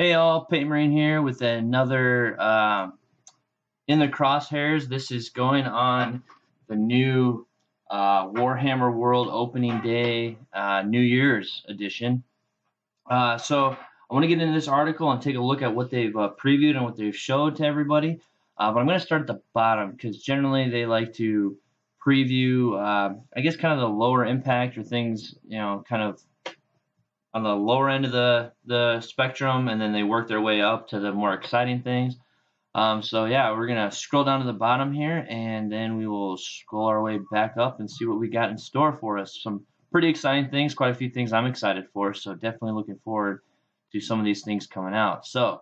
Hey all, Peyton Marine here with another In the Crosshairs. This is going on the new Warhammer World Opening Day New Year's edition. So I want to get into this article and take a look at what they've previewed and what they've showed to everybody. But I'm going to start at the bottom because generally they like to preview, I guess, kind of the lower impact or things, kind of on the lower end of the spectrum, and then they work their way up to the more exciting things. So yeah, we're gonna scroll down to the bottom here, and then we will scroll our way back up and see what we got in store for us. Some pretty exciting things, quite a few things I'm excited for, so definitely looking forward to some of these things coming out. So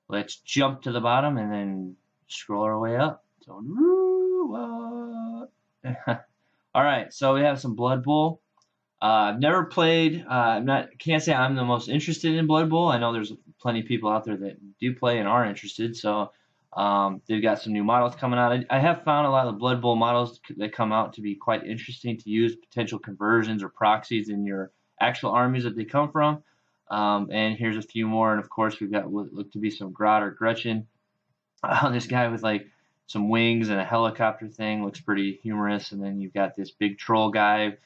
let's jump to the bottom and then scroll our way up. So, all right, so we have some Blood Bowl. I've never played. Can't say I'm the most interested in Blood Bowl. I know there's plenty of people out there that do play and are interested. So they've got some new models coming out. I have found a lot of the Blood Bowl models that come out to be quite interesting to use potential conversions or proxies in your actual armies that they come from. And here's a few more. And of course, we've got what look to be some Grot or Gretchen. This guy with like some wings and a helicopter thing looks pretty humorous. And then you've got this big troll guy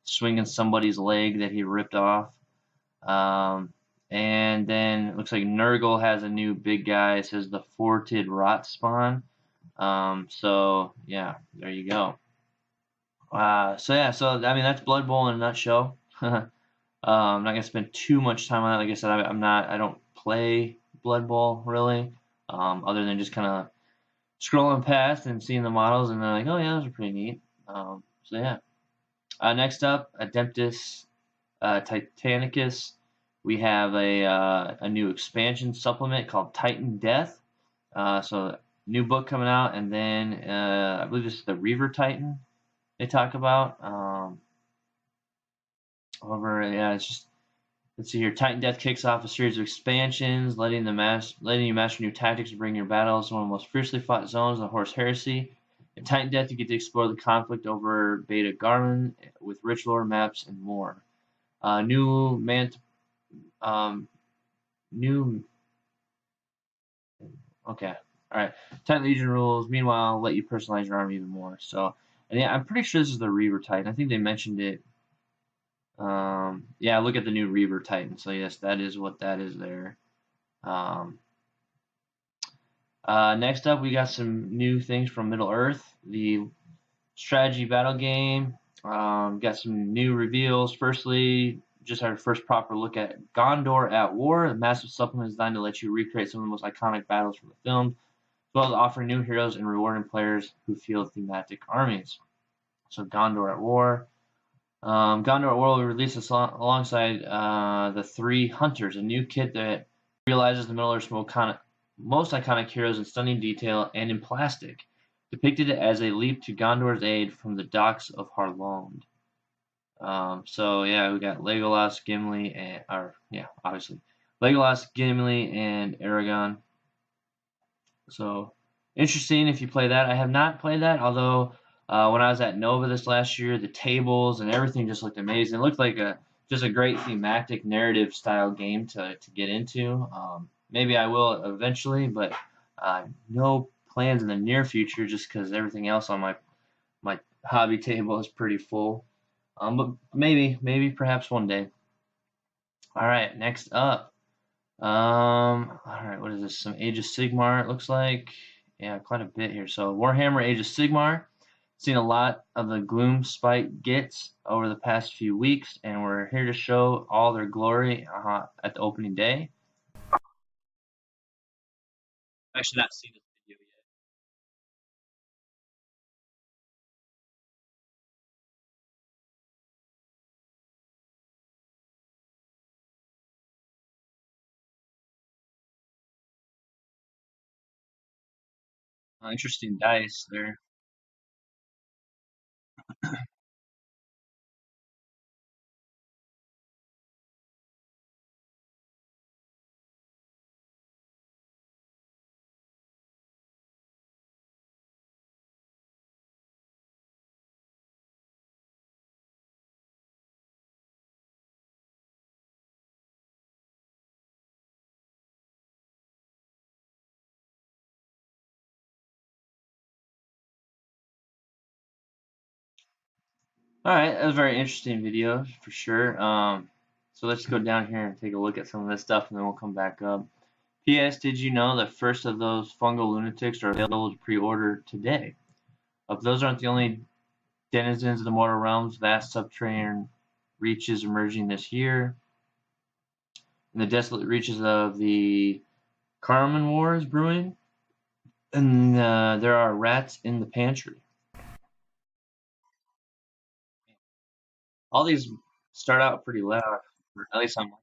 swinging somebody's leg that he ripped off. And then it looks like Nurgle has a new big guy. It says the Forted Rot Spawn. So yeah, there you go. So I mean that's Blood Bowl in a nutshell. I'm not gonna spend too much time on it. Like I said, I don't play Blood Bowl really, other than just kind of scrolling past and seeing the models and then like, oh yeah, those are pretty neat. So yeah. Next up, Adeptus Titanicus. We have a new expansion supplement called Titan Death. So new book coming out, and then I believe this is the Reaver Titan they talk about. It's just, let's see here. Titan Death kicks off a series of expansions, letting you master new tactics to bring your battles to one of the most fiercely fought zones in the Horse Heresy. In Titan Death, you get to explore the conflict over Beta Garmin with rich lore maps and more. Okay, all right. Titan Legion rules. Meanwhile, let you personalize your army even more. So, and yeah, I'm pretty sure this is the Reaver Titan. I think they mentioned it. Yeah, look at the new Reaver Titan. So yes, that is what that is there. Next up, we got some new things from Middle Earth, the strategy battle game. Got some new reveals. Firstly, just our first proper look at Gondor at War. The massive supplement is designed to let you recreate some of the most iconic battles from the film, as well as offer new heroes and rewarding players who field thematic armies. So Gondor at War. Gondor at War will release this alongside the Three Hunters, a new kit that realizes the Middle Earth's most iconic heroes in stunning detail and in plastic, depicted as a leap to Gondor's aid from the docks of Harlond. So yeah, we got Legolas, Gimli, obviously Legolas, Gimli, and Aragorn. So interesting if you play that. I have not played that, although when I was at Nova this last year, the tables and everything just looked amazing. It looked like just a great thematic narrative style game to get into. Maybe I will eventually, but no plans in the near future just because everything else on my hobby table is pretty full. But maybe perhaps one day. All right, next up. All right, what is this? Some Age of Sigmar, it looks like. Yeah, quite a bit here. So Warhammer Age of Sigmar. Seen a lot of the Gloom Spike gets over the past few weeks, and we're here to show all their glory at the opening day. I've actually not seen this video yet. Interesting dice there. All right, that was a very interesting video for sure. So let's go down here and take a look at some of this stuff, and then we'll come back up. P.S. Did you know that first of those fungal lunatics are available to pre-order today? Those aren't the only denizens of the mortal realms. Vast subterranean reaches emerging this year. In the desolate reaches of the Carmen War is brewing, and there are rats in the pantry. All these start out pretty loud, or at least I'm.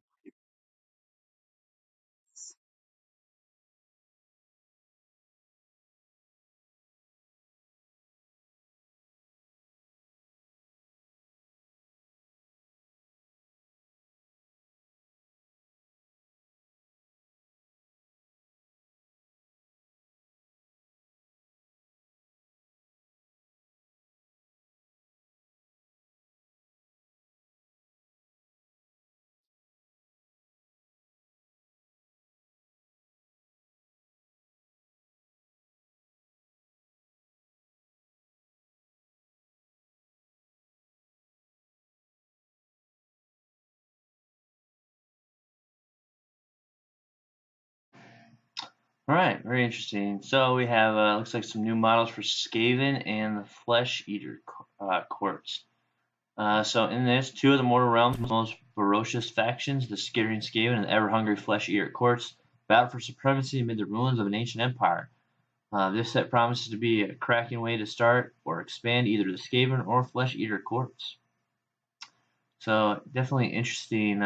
All right, very interesting. So we have looks like some new models for Skaven and the Flesh Eater courts. So in this, two of the Mortal Realms' most ferocious factions, the skittering Skaven and the ever-hungry Flesh Eater courts, battle for supremacy amid the ruins of an ancient empire. This set promises to be a cracking way to start or expand either the Skaven or Flesh Eater courts. So definitely interesting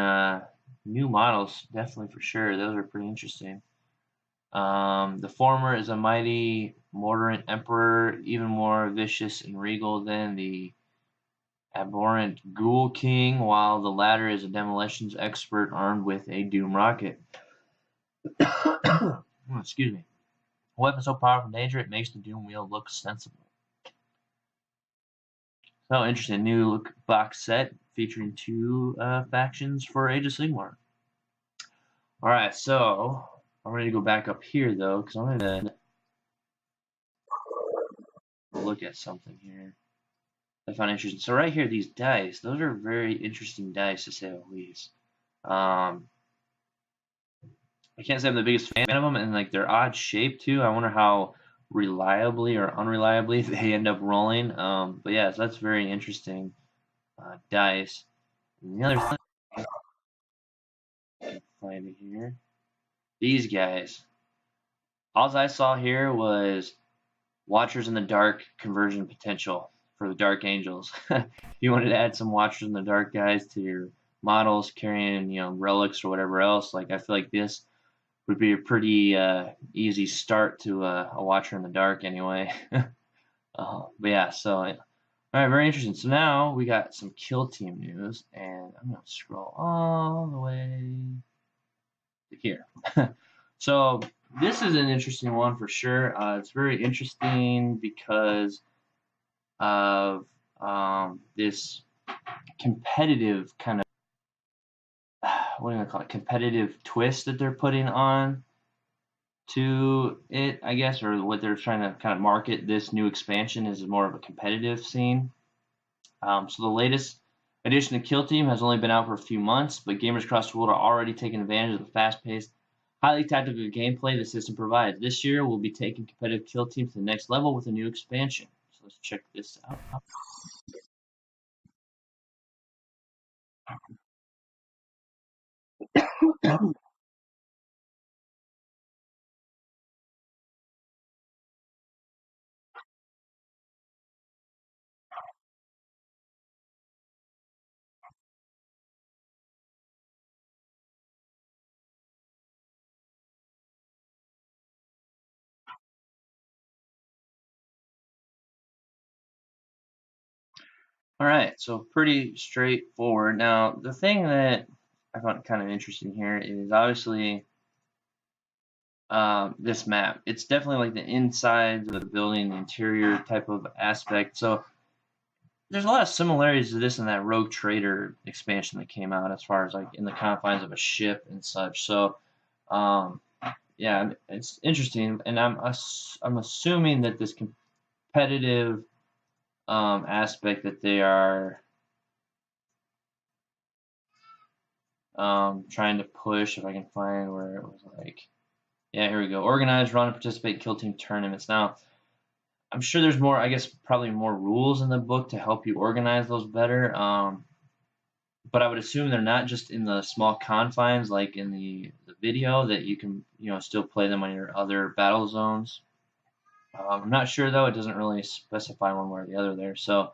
new models, definitely for sure. Those are pretty interesting. The former is a mighty Mordoran emperor, even more vicious and regal than the abhorrent Ghoul King, while the latter is a demolitions expert armed with a Doom rocket. Excuse me. A weapon so powerful and dangerous it makes the Doom wield look sensible. So interesting, new look box set featuring two factions for Age of Sigmar. All right, so I'm ready to go back up here though, because I'm going to look at something here I found interesting. So right here, these dice, those are very interesting dice to say the least. I can't say I'm the biggest fan of them, and like they're odd shape too. I wonder how reliably or unreliably they end up rolling. But yeah, so that's very interesting dice. And the other thing I can find here, these guys. All I saw here was Watchers in the Dark conversion potential for the Dark Angels. If you wanted to add some Watchers in the Dark guys to your models carrying, relics or whatever else, like I feel like this would be a pretty easy start to a Watcher in the Dark anyway. But yeah, so all right, very interesting. So now we got some kill team news, and I'm gonna scroll all the way to here. So this is an interesting one for sure. It's very interesting because of this competitive kind of what do you call it? Competitive twist that they're putting on to it, I guess, or what they're trying to kind of market this new expansion is more of a competitive scene. So the latest edition of Kill Team has only been out for a few months, but gamers across the world are already taking advantage of the fast-paced, highly tactical gameplay the system provides. This year, we'll be taking competitive Kill Team to the next level with a new expansion. So let's check this out. All right, so pretty straightforward. Now, the thing that I found kind of interesting here is obviously this map. It's definitely like the insides of the building, the interior type of aspect. So there's a lot of similarities to this and that Rogue Trader expansion that came out as far as like in the confines of a ship and such. So yeah, it's interesting, and I'm assuming that this competitive aspect that they are trying to push, if I can find where it was like, yeah, here we go. Organize, run, and participate kill team tournaments. Now, I'm sure there's more, I guess, probably more rules in the book to help you organize those better. But I would assume they're not just in the small confines like in the video, that you can, still play them on your other battle zones. I'm not sure though. It doesn't really specify one way or the other there. So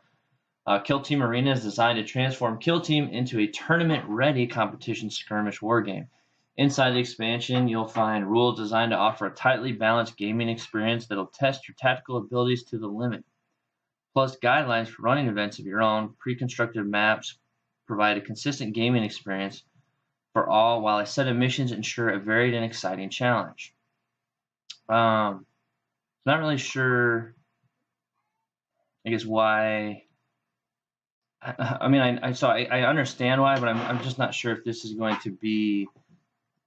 Kill Team Arena is designed to transform Kill Team into a tournament-ready competition skirmish wargame. Inside the expansion, you'll find rules designed to offer a tightly balanced gaming experience that'll test your tactical abilities to the limit. Plus, guidelines for running events of your own, pre-constructed maps provide a consistent gaming experience for all, while a set of missions ensure a varied and exciting challenge. Not really sure, I guess, why. I mean, I understand why, but I'm just not sure if this is going to be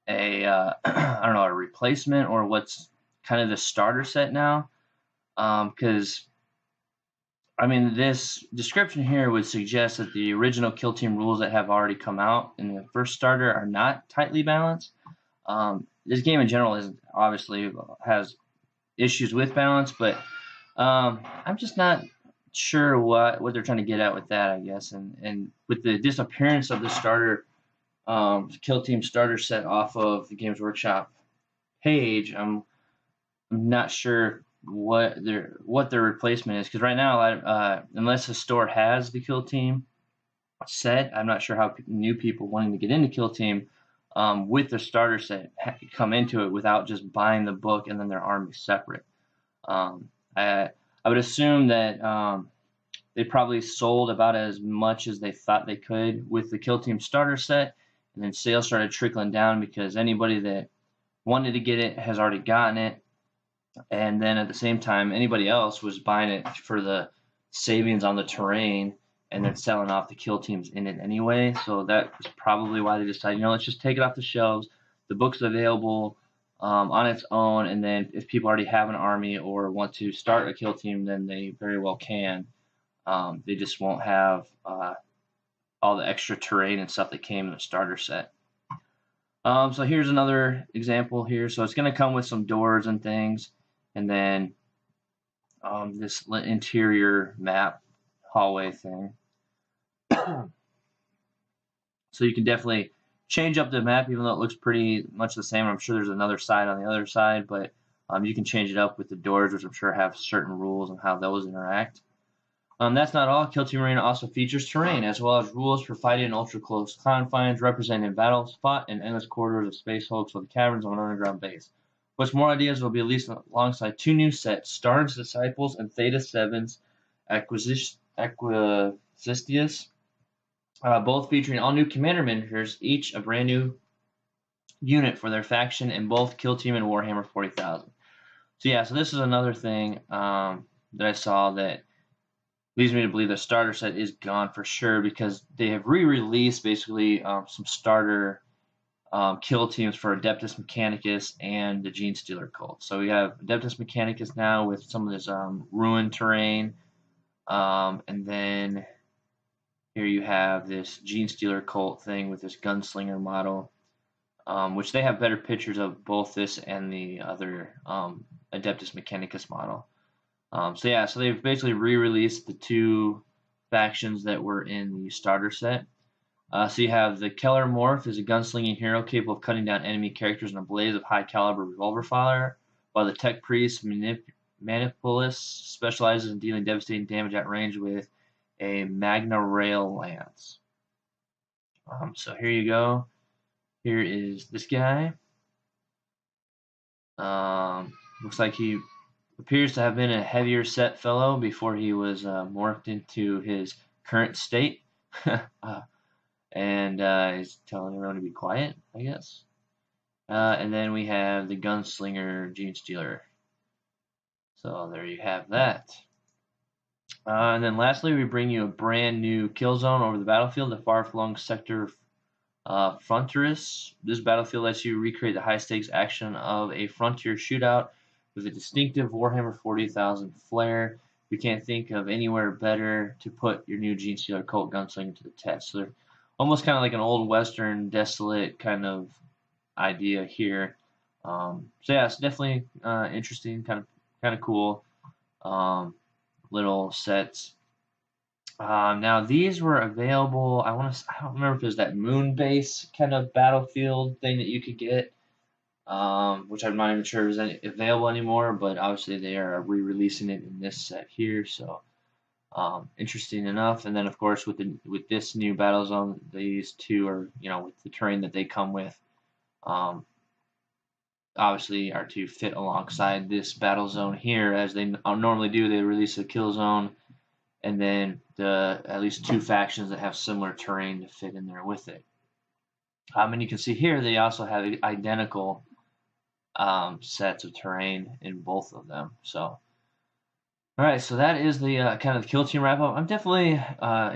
a I don't know, a replacement or what's kind of the starter set now. Because I mean, this description here would suggest that the original Kill Team rules that have already come out in the first starter are not tightly balanced. This game in general is obviously has issues with balance, but I'm just not sure what they're trying to get at with that, I guess. And with the disappearance of the starter Kill Team starter set off of the Games Workshop page, I'm not sure what their replacement is, because right now, unless the store has the Kill Team set, I'm not sure how new people wanting to get into Kill Team with the starter set come into it without just buying the book and then their army separate. I would assume that they probably sold about as much as they thought they could with the Kill Team starter set, and then sales started trickling down because anybody that wanted to get it has already gotten it. And then at the same time, anybody else was buying it for the savings on the terrain and then selling off the Kill Teams in it anyway. So that was probably why they decided, let's just take it off the shelves. The book's available on its own, and then if people already have an army or want to start a Kill Team, then they very well can. They just won't have all the extra terrain and stuff that came in the starter set. So here's another example here. So it's going to come with some doors and things, and then this interior map hallway thing. So you can definitely change up the map, even though it looks pretty much the same. I'm sure there's another side on the other side, but you can change it up with the doors, which I'm sure have certain rules on how those interact. That's not all. Kill Team Arena also features terrain, as well as rules for fighting in ultra-close confines, representing battle spot and endless corridors of space hulks or the caverns of an underground base. What's more, ideas will be released alongside two new sets, Star's Disciples and Theta 7's Acquisistius, both featuring all new commander miniatures, each a brand new unit for their faction in both Kill Team and Warhammer 40,000. So yeah, so this is another thing that I saw that leads me to believe the starter set is gone for sure, because they have re-released basically some starter Kill Teams for Adeptus Mechanicus and the Gene Stealer Cult. So we have Adeptus Mechanicus now with some of this ruined terrain, and then here you have this Gene Stealer Cult thing with this Gunslinger model, which they have better pictures of both this and the other Adeptus Mechanicus model. So yeah, so they've basically re-released the two factions that were in the starter set. So you have the Keller Morph is a gunslinging hero capable of cutting down enemy characters in a blaze of high-caliber revolver fire, while the Tech Priest Manipulus specializes in dealing devastating damage at range with a Magna Rail Lance. So here you go. Here is this guy. Looks like he appears to have been a heavier set fellow before he was morphed into his current state. And he's telling everyone to be quiet, I guess. And then we have the Gunslinger Gene Stealer. So there you have that. And then lastly, we bring you a brand new kill zone over the battlefield, the far-flung sector Frontiers. This battlefield lets you recreate the high-stakes action of a frontier shootout with a distinctive Warhammer 40,000 flair. We can't think of anywhere better to put your new Gene Stealer Cult Gunslinger to the test. So almost kind of like an old western desolate kind of idea here. So yeah, it's definitely interesting, kind of cool little sets. Now these were available. I don't remember if it was that moon base kind of battlefield thing that you could get, which I'm not even sure is available anymore. But obviously they are re-releasing it in this set here, so interesting enough. And then of course with this new battle zone, these two are with the terrain that they come with. Um, Obviously are to fit alongside this battle zone here, as they normally do. They release a kill zone, and then the at least two factions that have similar terrain to fit in there with it. And you can see here they also have identical sets of terrain in both of them. So, all right, so that is the kind of the kill team wrap up. I'm definitely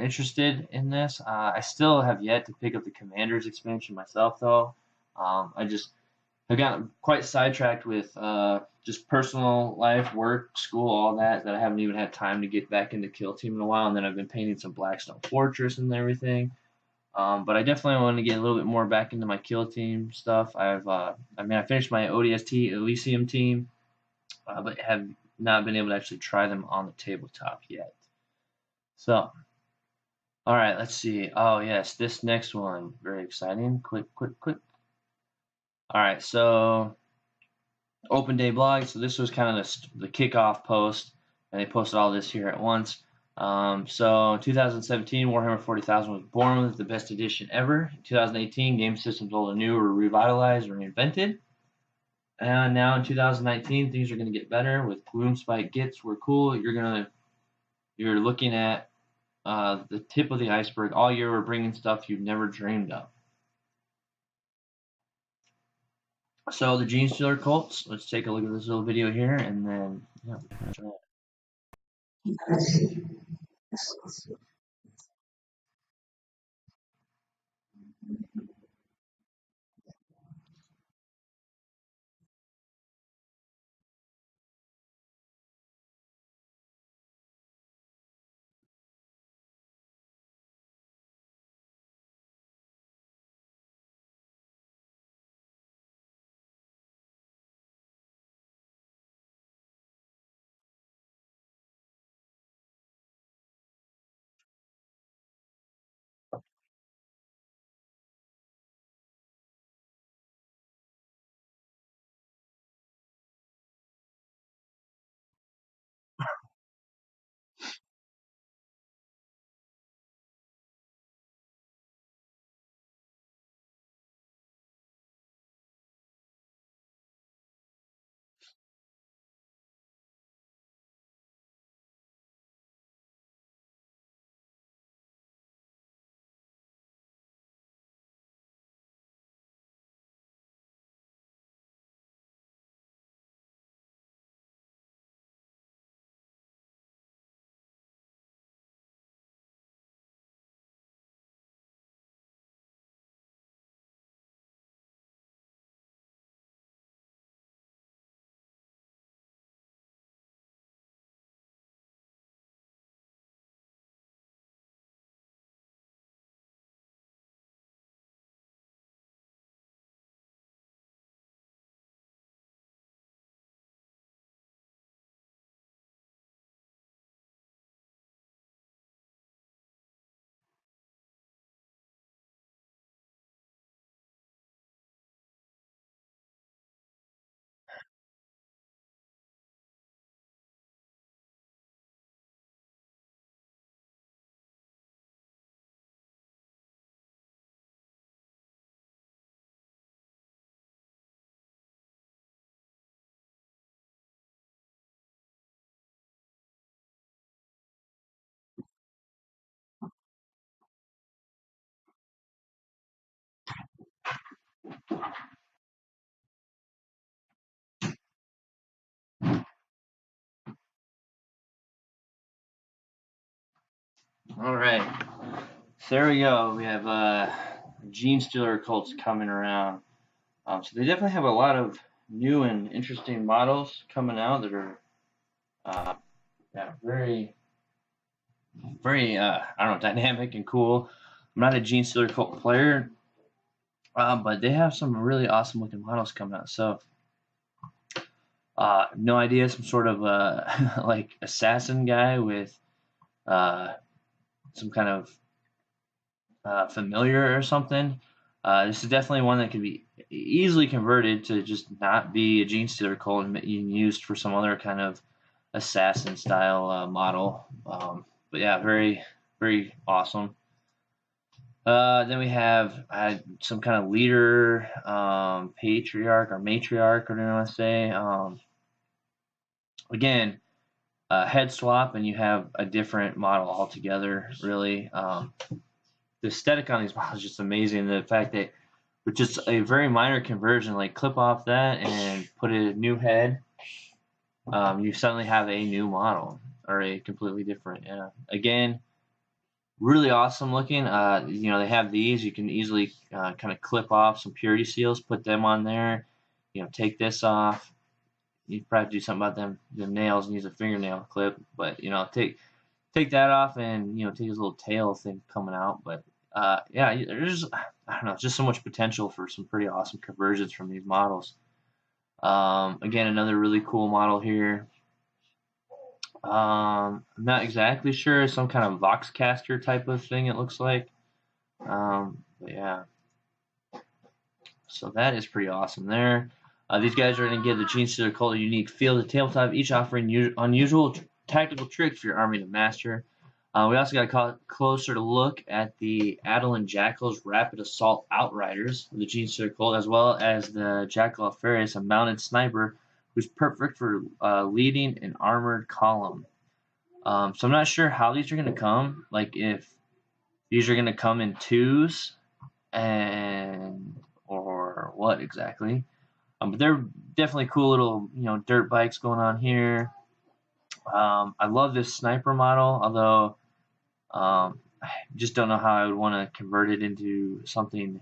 interested in this. I still have yet to pick up the Commanders expansion myself, though. I got quite sidetracked with just personal life, work, school, all that I haven't even had time to get back into Kill Team in a while. And then I've been painting some Blackstone Fortress and everything. But I definitely want to get a little bit more back into my Kill Team stuff. I finished my ODST Elysium team, but have not been able to actually try them on the tabletop yet. So, all right, let's see. Oh yes, this next one, very exciting. Click. All right, so open day blog. So this was kind of the kickoff post, and they posted all this here at once. So 2017, Warhammer 40,000 was born with the best edition ever. In 2018, game systems old and new were revitalized or reinvented. And now in 2019, things are going to get better with Gloomspite Gits were cool. You're looking at the tip of the iceberg. All year we're bringing stuff you've never dreamed of. So the Gene Stealer cults. Let's take a look at this little video here, and then all right. So there we go. We have Gene Stealer cults coming around. So they definitely have a lot of new and interesting models coming out that are very, very, I don't know, dynamic and cool. I'm not a Gene Stealer Cult player, but they have some really awesome looking models coming out. So, no idea, some sort of like assassin guy with some kind of familiar or something. This is definitely one that can be easily converted to just not be a Gene Stealer Cult and used for some other kind of assassin style model. But yeah, very, very awesome. Then we have some kind of leader, patriarch or matriarch, whatever you want to say. Again, head swap, and you have a different model altogether, really. The aesthetic on these models is just amazing. The fact that with just a very minor conversion, like clip off that and put a new head, you suddenly have a new model or a completely different. Again, really awesome looking. They have these. You can easily kind of clip off some purity seals, put them on there. Take this off. You probably do something about them nails and use a fingernail clip, but take that off and take his little tail thing coming out. But yeah, there's I don't know, just so much potential for some pretty awesome conversions from these models. Again, another really cool model here. I'm not exactly sure, some kind of Voxcaster type of thing it looks like. But yeah, so that is pretty awesome there. These guys are going to give the Gene Stealer Cult a unique feel to tabletop, each offering unusual tactical tricks for your army to master. We also got a closer look at the Adelan Jackal's Rapid Assault Outriders of the Gene Stealer Cult, as well as the Jackal Alferes, a mounted sniper who's perfect for leading an armored column. So I'm not sure how these are going to come, like if these are going to come in twos or what exactly. But they're definitely cool little, dirt bikes going on here. I love this sniper model, although I just don't know how I would want to convert it into something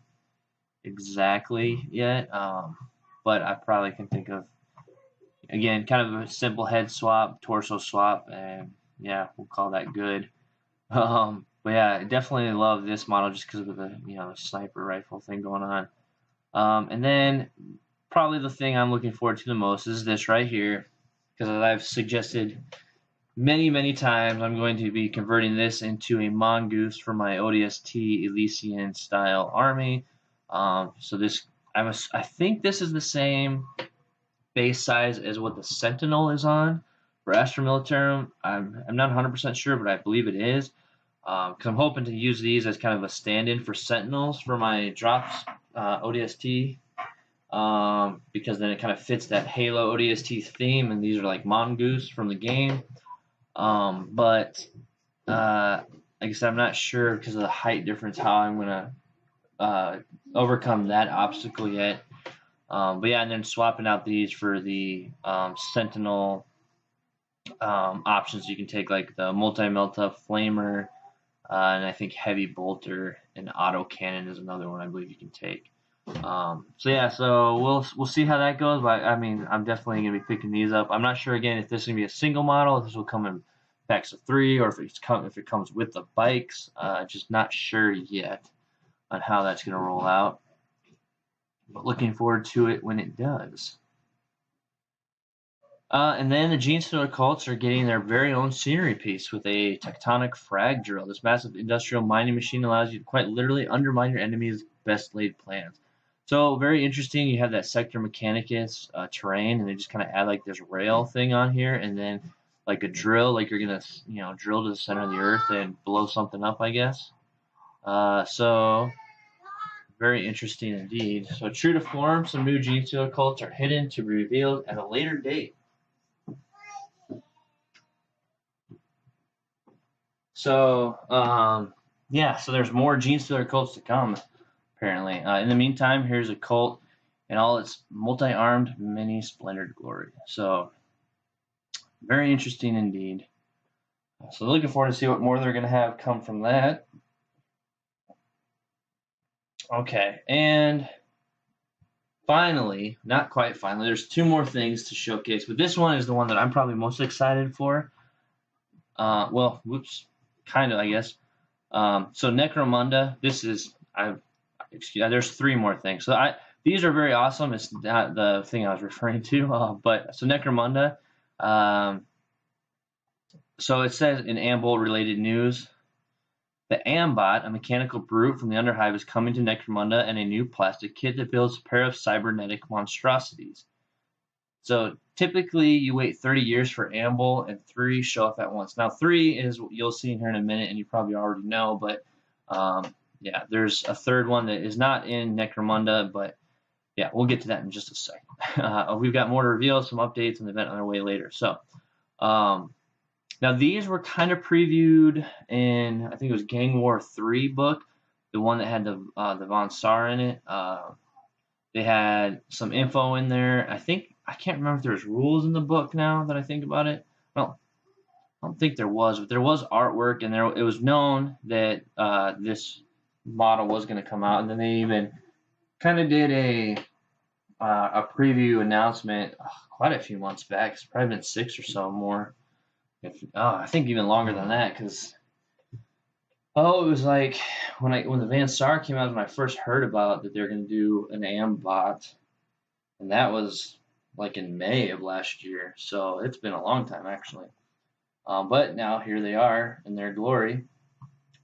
exactly yet. But I probably can think of, again, kind of a simple head swap, torso swap, and yeah, we'll call that good. But yeah, I definitely love this model just because of the sniper rifle thing going on. And then probably the thing I'm looking forward to the most is this right here, because as I've suggested many, many times, I'm going to be converting this into a mongoose for my ODST Elysian style army. So this, I think this is the same base size as what the Sentinel is on for Astra Militarum. I'm not 100% sure, but I believe it is. Because I'm hoping to use these as kind of a stand-in for Sentinels for my drops ODST. Because then it kind of fits that Halo ODST theme, and these are like mongoose from the game. But like I said, I'm not sure because of the height difference how I'm gonna overcome that obstacle yet. But yeah, and then swapping out these for the Sentinel options you can take, like the multi-melta flamer, and I think heavy bolter and auto cannon is another one I believe you can take. So yeah, so we'll see how that goes. But I mean, I'm definitely gonna be picking these up. I'm not sure again if this is gonna be a single model, if this will come in packs of 3, or if it comes with the bikes. Just not sure yet on how that's gonna roll out. But looking forward to it when it does. And then the Gene Stealer Cults are getting their very own scenery piece with a tectonic frag drill. This massive industrial mining machine allows you to quite literally undermine your enemy's best laid plans. So very interesting. You have that Sector Mechanicus terrain, and they just kind of add like this rail thing on here, and then like a drill, like you're gonna drill to the center of the earth and blow something up, I guess. So very interesting indeed. So true to form, some new Gene Stealer Cults are hidden to be revealed at a later date. So yeah, so there's more Gene Stealer Cults to come, apparently. In the meantime, here's a cult in all its multi-armed mini splendored glory. So very interesting indeed. So looking forward to see what more they're going to have come from that. Okay, and finally, not quite finally, there's 2 more things to showcase, but this one is the one that I'm probably most excited for. Kind of, I guess. So Necromunda, there's 3 more things. So these are very awesome. It's not the thing I was referring to, but so Necromunda. Um, so it says in Amble related news, the Ambot, a mechanical brute from the Underhive, is coming to Necromunda and a new plastic kit that builds a pair of cybernetic monstrosities. So typically you wait 30 years for Amble and 3 show up at once. Now 3 is what you'll see in here in a minute, and you probably already know, but yeah, there's a 3rd one that is not in Necromunda, but yeah, we'll get to that in just a second. We've got more to reveal, some updates, and the event on our way later. So now these were kind of previewed in, I think it was Gang War 3 book, the one that had the Von Saar in it. They had some info in there. I can't remember if there's rules in the book now that I think about it. Well, I don't think there was, but there was artwork, and it was known that this model was going to come out, and then they even kind of did a preview announcement quite a few months back. It's probably been 6 or so more. I think even longer than that, because it was like when the Van Saar came out, when I first heard about that they're going to do an Ambot, and that was like in May of last year. So it's been a long time actually. But now here they are in their glory.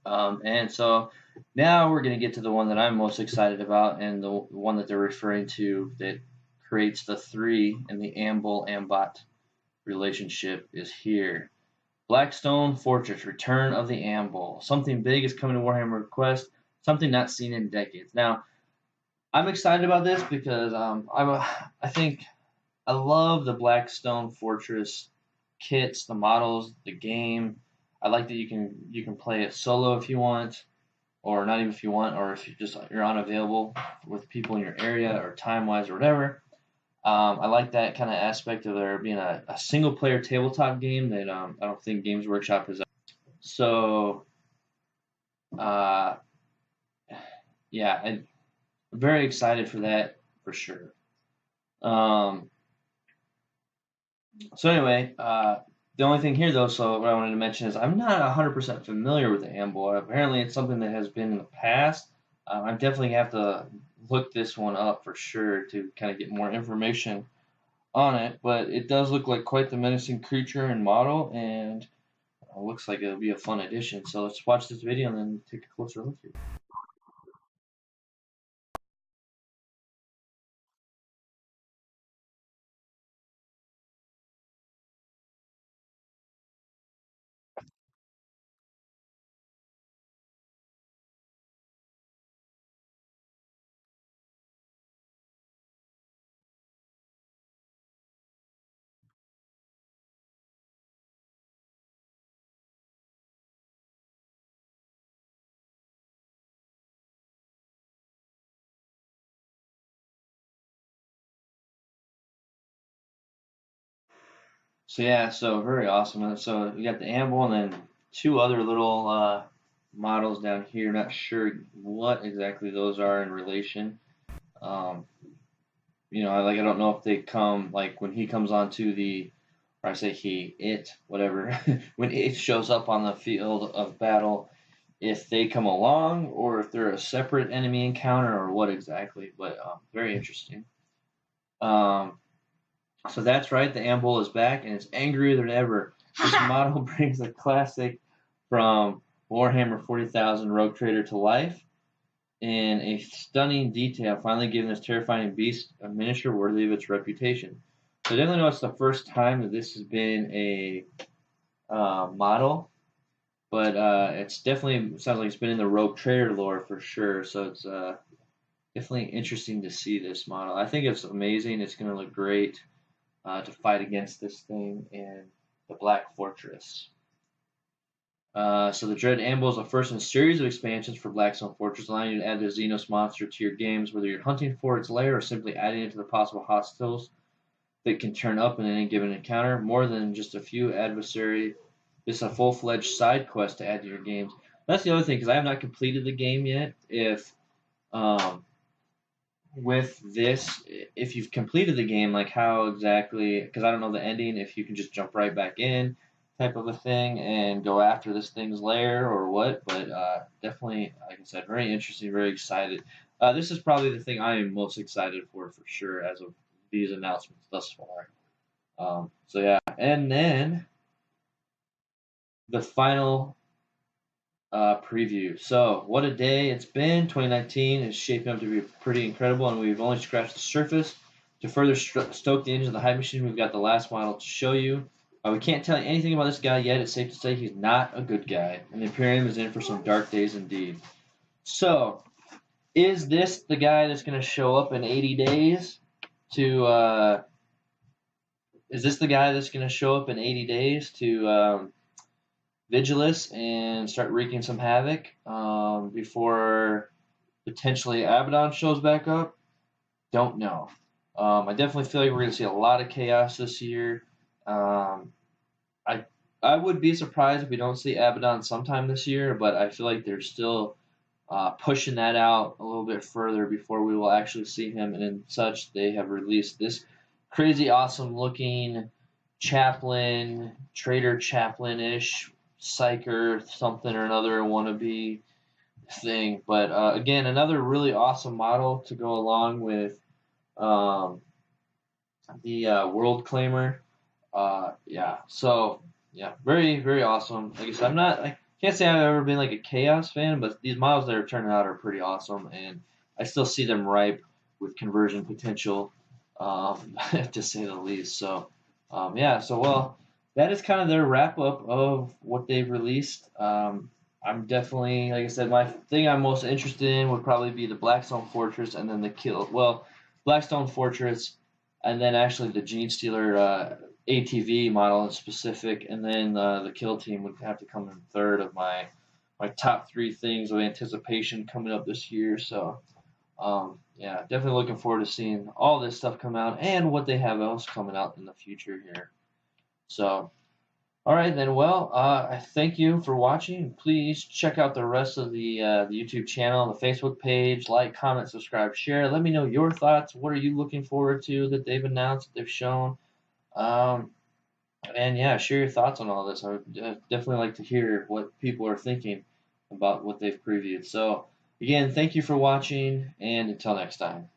And so now we're going to get to the one that I'm most excited about, and the one that they're referring to that creates the 3 in the Ambot relationship is here. Blackstone Fortress, Return of the Amble. Something big is coming to Warhammer Quest, something not seen in decades. Now, I'm excited about this because I think I love the Blackstone Fortress kits, the models, the game. I like that you can play it solo if you want, or not even if you want, or if you're unavailable with people in your area or time-wise or whatever. I like that kind of aspect of there being a single-player tabletop game that I don't think Games Workshop has. So, yeah, I'm very excited for that for sure. So anyway, the only thing here though, so what I wanted to mention is I'm not 100% familiar with the Amble. Apparently, it's something that has been in the past. I definitely have to look this one up for sure to kind of get more information on it, but it does look like quite the menacing creature and model, and it looks like it'll be a fun addition. So let's watch this video and then take a closer look here. So yeah, so very awesome. And so we got the Amble and then 2 other little models down here. Not sure what exactly those are in relation. I don't know if they come like when he comes onto or I say it, whatever, when it shows up on the field of battle, if they come along or if they're a separate enemy encounter or what exactly. But very interesting. So that's right, the Amble is back and it's angrier than ever. This model brings a classic from Warhammer 40,000 Rogue Trader to life in a stunning detail, finally giving this terrifying beast a miniature worthy of its reputation. So I definitely know it's the first time that this has been a model, but it's definitely sounds like it's been in the Rogue Trader lore for sure. So it's definitely interesting to see this model. I think it's amazing. It's going to look great to fight against this thing in the Black Fortress. So the Dread Amble is the first in a series of expansions for Blackstone Fortress, allowing you to add the Xenos monster to your games, whether you're hunting for its lair or simply adding it to the possible hostiles that can turn up in any given encounter. More than just a few adversary, this is a full-fledged side quest to add to your games. That's the other thing, because I have not completed the game yet. If with this, if you've completed the game, like how exactly, because I don't know the ending, if you can just jump right back in, type of a thing and go after this thing's lair or what. But definitely, like I said, very interesting, very excited. This is probably the thing I am most excited for sure as of these announcements thus far. So yeah, and then the final preview. So what a day it's been. 2019 is shaping up to be pretty incredible, and we've only scratched the surface. To further stoke the engine of the Hive Machine, we've got the last model to show you. We can't tell you anything about this guy yet. It's safe to say he's not a good guy, and the Imperium is in for some dark days indeed. So, is this the guy that's going to show up in 80 days to? Is this the guy that's going to show up in 80 days to Vigilus and start wreaking some havoc before potentially Abaddon shows back up? Don't know. I definitely feel like we're going to see a lot of chaos this year. I would be surprised if we don't see Abaddon sometime this year, but I feel like they're still pushing that out a little bit further before we will actually see him. And in such, they have released this crazy awesome looking chaplain, traitor chaplain-ish, psyker, something or another wannabe thing. But again, another really awesome model to go along with the World Claimer. Yeah, very, very awesome. Like I said, I can't say I've ever been like a Chaos fan, but these models that are turning out are pretty awesome, and I still see them ripe with conversion potential, to say the least. So, well, that is kind of their wrap up of what they've released. I'm definitely, like I said, my thing I'm most interested in would probably be the Blackstone Fortress and then the Blackstone Fortress, and then actually the Gene Stealer ATV model in specific, and then the Kill Team would have to come in third of my top three things of anticipation coming up this year. So, definitely looking forward to seeing all this stuff come out and what they have else coming out in the future here. So, all right then. Well, I thank you for watching. Please check out the rest of the YouTube channel, the Facebook page. Like, comment, subscribe, share. Let me know your thoughts. What are you looking forward to that they've announced, that they've shown? And yeah, share your thoughts on all this. I would definitely like to hear what people are thinking about what they've previewed. So, again, thank you for watching, and until next time.